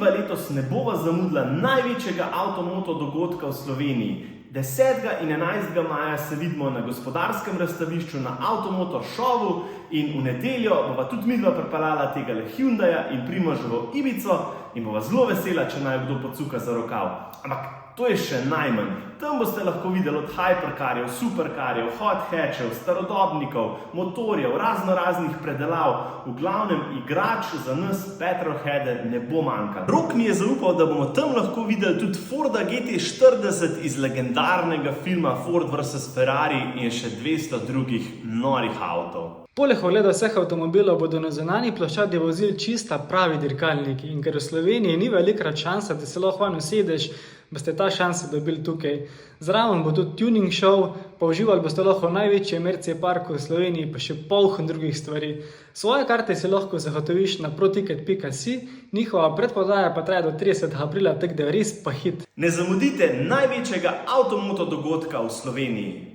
midva letos ne bova zamudila največjega avtomoto dogodka v Sloveniji. 10. in 11. maja se vidimo na gospodarskem razstavišču na Avtomoto šovu in v nedeljo bova tudi midva pripeljala tegale Hyundaija in Primoževo Ibico in bova zelo vesela, če naj kdo pocuka za rokav. Ampak to je še najmanj. Tam boste lahko videli od hypercarjev, supercarjev, hot hatchev, starodobnikov, motorjev, raznih predelav. V glavnem, igrač za nas petrolheade ne bo manjkal. Rok mi je zaupal, da bomo tam lahko videli tudi Forda GT40 iz legendarnega filma Ford vs. Ferrari in še 200 drugih norih avtov. Poleg ogleda vseh avtomobilov bodo na zunanji ploščadi vozil čista pravi dirkalniki in ker v Sloveniji ni velikrat šansa, da se lahko usedeš, boste ta šanso dobili tukaj. Zraven bo tudi tuning show, pa uživali boste lahko v največjem Mercedes parku v Sloveniji, pa še polno drugih stvari. Svoje karte si lahko zagotoviš na proticket.si, njihova predprodaja pa traja do 30. aprila, tako da res pa hit. Ne zamudite največjega avtomoto dogodka v Sloveniji.